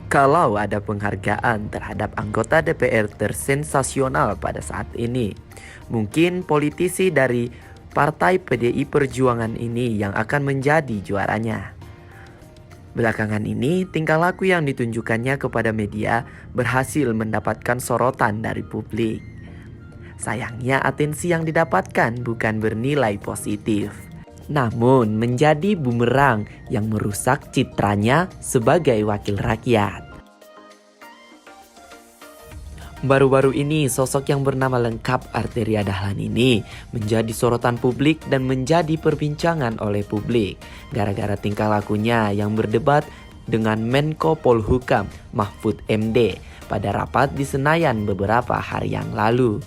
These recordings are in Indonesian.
Kalau ada penghargaan terhadap anggota DPR tersensasional pada saat ini, mungkin politisi dari Partai PDI Perjuangan ini yang akan menjadi juaranya. Belakangan ini, tingkah laku yang ditunjukkannya kepada media berhasil mendapatkan sorotan dari publik. Sayangnya atensi yang didapatkan bukan bernilai positif, namun menjadi bumerang yang merusak citranya sebagai wakil rakyat. Baru-baru ini sosok yang bernama lengkap Arteria Dahlan ini menjadi sorotan publik dan menjadi perbincangan oleh publik gara-gara tingkah lakunya yang berdebat dengan Menko Polhukam Mahfud MD pada rapat di Senayan beberapa hari yang lalu.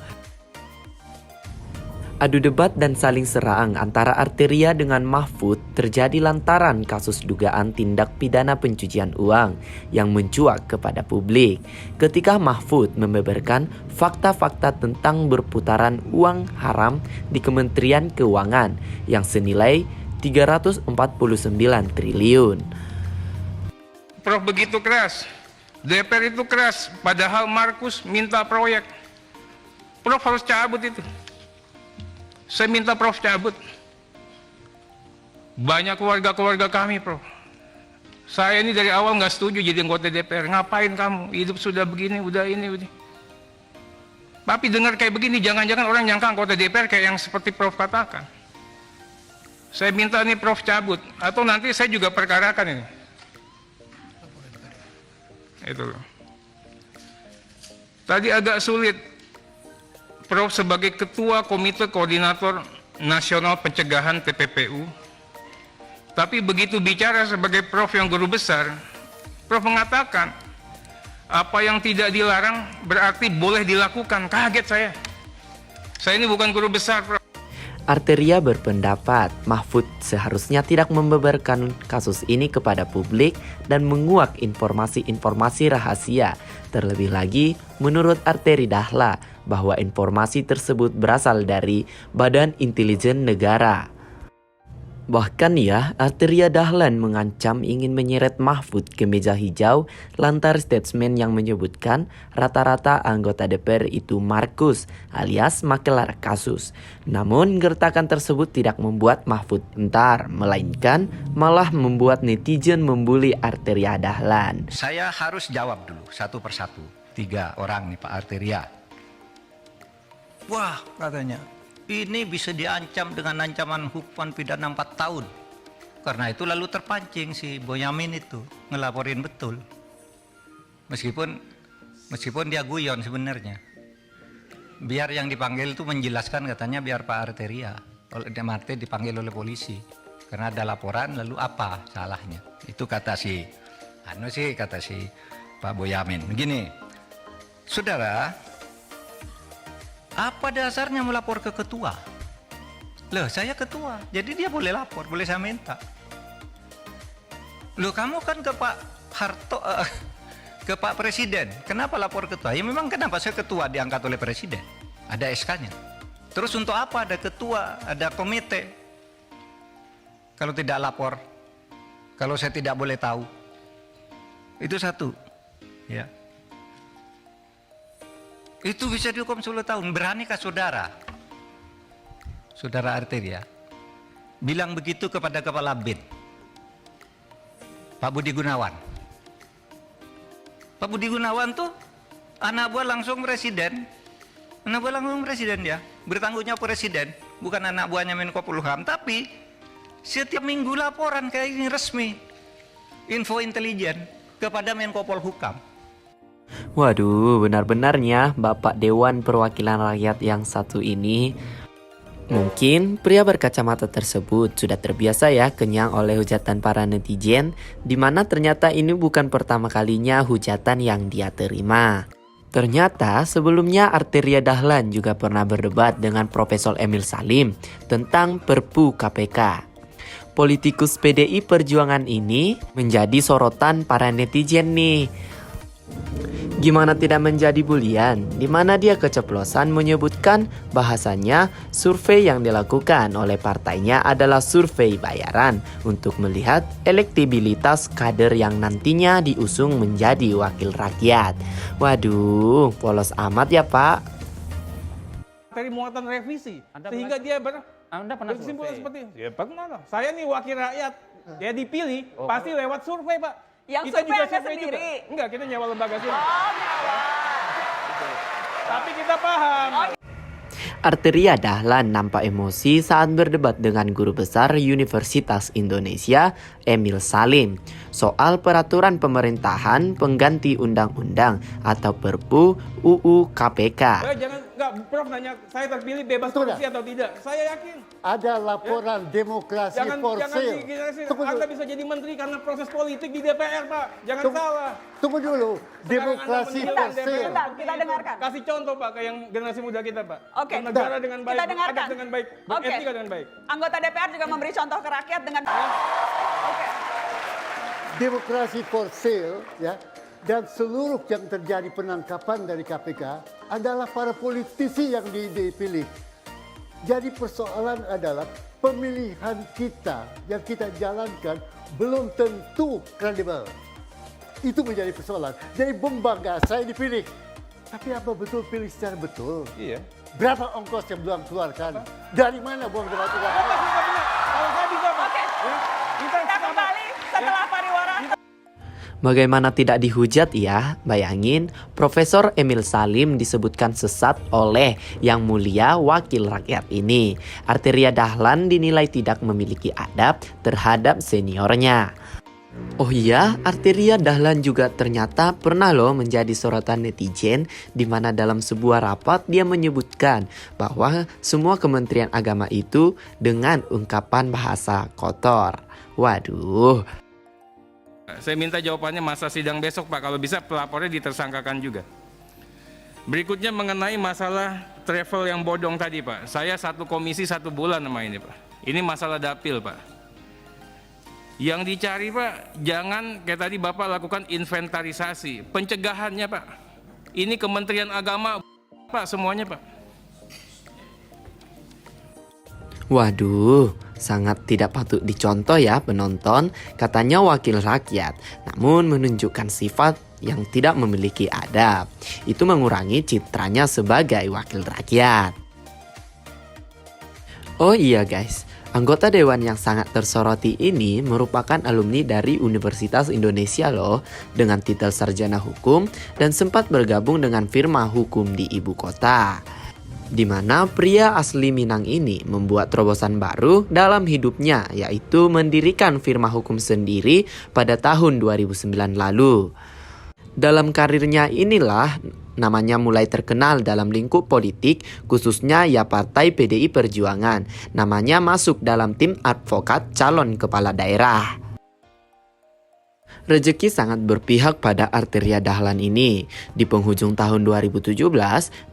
Adu debat dan saling serang antara Arteria dengan Mahfud terjadi lantaran kasus dugaan tindak pidana pencucian uang yang mencuat kepada publik ketika Mahfud membeberkan fakta-fakta tentang berputaran uang haram di Kementerian Keuangan yang senilai 349 triliun. Prof begitu keras, DPR itu keras, padahal Markus minta proyek. Prof harus cabut itu. Saya minta Prof cabut. Banyak keluarga-keluarga kami, Prof. Saya ini dari awal nggak setuju jadi anggota DPR. Ngapain kamu? Hidup sudah begini, udah ini. Tapi dengar kayak begini, jangan-jangan orang nyangka anggota DPR kayak yang seperti Prof katakan. Saya minta nih Prof cabut. Atau nanti saya juga perkarakan ini. Itu loh. Tadi agak sulit. Prof sebagai Ketua Komite Koordinator Nasional Pencegahan TPPU, tapi begitu bicara sebagai Prof yang guru besar, Prof mengatakan apa yang tidak dilarang berarti boleh dilakukan. Kaget saya. Saya ini bukan guru besar, Prof. Arteria berpendapat Mahfud seharusnya tidak membeberkan kasus ini kepada publik dan menguak informasi-informasi rahasia. Terlebih lagi, menurut Arteria Dahlan, bahwa informasi tersebut berasal dari Badan Intelijen Negara. Bahkan ya, Arteria Dahlan mengancam ingin menyeret Mahfud ke meja hijau lantaran statement yang menyebutkan rata-rata anggota DPR itu Markus alias makelar kasus. Namun gertakan tersebut tidak membuat Mahfud gentar, melainkan malah membuat netizen membuli Arteria Dahlan. Saya harus jawab dulu satu persatu. 3 orang nih Pak Arteria. Wah, katanya, ini bisa diancam dengan ancaman hukuman pidana 4 tahun. Karena itu lalu terpancing si Boyamin itu ngelaporin betul. Meskipun dia guyon sebenarnya. Biar yang dipanggil itu menjelaskan, katanya biar Pak Arteria oleh Demarte dipanggil oleh polisi. Karena ada laporan, lalu apa salahnya? Itu kata si Pak Boyamin. Begini, saudara, apa dasarnya melapor ke ketua? Loh, saya ketua, jadi dia boleh lapor, boleh saya minta. Loh, kamu kan ke Pak Harto, ke Pak Presiden, kenapa lapor ketua? Ya memang kenapa saya ketua diangkat oleh Presiden, ada SK-nya. Terus untuk apa ada ketua, ada komite? Kalau tidak lapor, kalau saya tidak boleh tahu, itu satu, ya. Itu bisa dihukum 10 tahun. Beranikah saudara Arteria bilang begitu kepada Kepala BIN Pak Budi Gunawan? Pak Budi Gunawan tuh anak buah langsung presiden. Anak buah langsung presiden dia. Bertanggungjawab presiden, bukan anak buahnya Menko Polhukam. Tapi setiap minggu laporan kayak ini resmi, info intelijen kepada Menko Polhukam. Waduh, benar-benarnya Bapak Dewan Perwakilan Rakyat yang satu ini. Mungkin pria berkacamata tersebut sudah terbiasa ya kenyang oleh hujatan para netizen, di mana ternyata ini bukan pertama kalinya hujatan yang dia terima. Ternyata sebelumnya Arteria Dahlan juga pernah berdebat dengan Profesor Emil Salim tentang Perpu KPK. Politikus PDI Perjuangan ini menjadi sorotan para netizen nih. Gimana tidak menjadi bulian, di mana dia keceplosan menyebutkan bahasanya survei yang dilakukan oleh partainya adalah survei bayaran untuk melihat elektabilitas kader yang nantinya diusung menjadi wakil rakyat. Waduh, polos amat ya Pak. Dari muatan revisi, Anda sehingga pernah- dia Anda pernah berkesimpulan survei? seperti itu. Ya pernah lah. Saya nih wakil rakyat, ya dipilih pasti lewat survei Pak. Yang Kita survei juga Anda survei juga. sendiri? Enggak, kita nyewa lembaga survei. Oh, mewah. Tapi kita paham. Arteria Dahlan nampak emosi saat berdebat dengan guru besar Universitas Indonesia, Emil Salim, soal peraturan pemerintahan pengganti undang-undang atau Perpu UU KPK. Jangan, enggak, Prof nanya saya terpilih bebas Betul korupsi atau tidak. Saya yakin. Ada laporan demokrasi Jangan for sale. Tunggu Anda dulu. bisa jadi menteri karena proses politik di DPR, Pak. Jangan Tunggu- salah. Tunggu dulu. Demokrasi Sekarang Anda for menjelaskan sale. Bentar, kita dengarkan. Kasih contoh Pak ke yang generasi muda kita Pak. Oke. Bernegara dengan baik, Kita dengarkan. beradab dengan baik, Oke. beretika dengan baik. Anggota DPR juga memberi contoh ke rakyat dengan Oke. Demokrasi for sale, ya, dan seluruh yang terjadi penangkapan dari KPK adalah para politisi yang dipilih. Jadi persoalan adalah pemilihan kita yang kita jalankan belum tentu kredibel. Itu menjadi persoalan. Jadi bangga saya dipilih. Tapi apa betul pilih secara betul? Iya. Berapa ongkos yang belum keluarkan? Dari mana buang uang? Kalau saya bisa Pak. Oke. Ya, Kita kembali setelah pariwara. Bagaimana tidak dihujat ya? Bayangin, Profesor Emil Salim disebutkan sesat oleh Yang Mulia Wakil Rakyat ini. Arteria Dahlan dinilai tidak memiliki adab terhadap seniornya. Oh iya, Arteria Dahlan juga ternyata pernah loh menjadi sorotan netizen, di mana dalam sebuah rapat dia menyebutkan bahwa semua Kementerian Agama itu dengan ungkapan bahasa kotor. Waduh. Saya minta jawabannya masa sidang besok Pak, kalau bisa pelapornya ditersangkakan juga. Berikutnya mengenai masalah travel yang bodong tadi Pak. Saya satu komisi 1 bulan sama ini Pak. Ini masalah dapil Pak. Yang dicari Pak, jangan kayak tadi Bapak lakukan inventarisasi. Pencegahannya Pak. Ini Kementerian Agama Pak semuanya Pak. Waduh, sangat tidak patut dicontoh ya penonton, katanya wakil rakyat, namun menunjukkan sifat yang tidak memiliki adab. Itu mengurangi citranya sebagai wakil rakyat. Oh iya guys, anggota dewan yang sangat tersoroti ini merupakan alumni dari Universitas Indonesia loh, dengan titel sarjana hukum dan sempat bergabung dengan firma hukum di ibu kota. Di mana pria asli Minang ini membuat terobosan baru dalam hidupnya, yaitu mendirikan firma hukum sendiri pada tahun 2009 lalu. Dalam karirnya inilah namanya mulai terkenal dalam lingkup politik, khususnya ya Partai PDI Perjuangan. Namanya masuk dalam tim advokat calon kepala daerah. Rezeki sangat berpihak pada Arteria Dahlan ini di penghujung tahun 2017,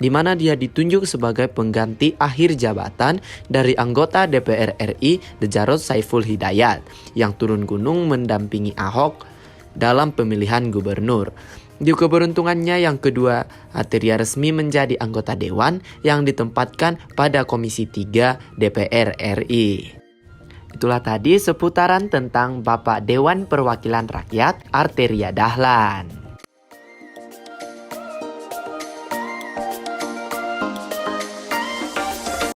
di mana dia ditunjuk sebagai pengganti akhir jabatan dari anggota DPR RI Jarod Saiful Hidayat yang turun gunung mendampingi Ahok dalam pemilihan gubernur. Di keberuntungannya yang kedua, Arteria resmi menjadi anggota dewan yang ditempatkan pada Komisi 3 DPR RI. Itulah tadi seputaran tentang Bapak Dewan Perwakilan Rakyat Arteria Dahlan.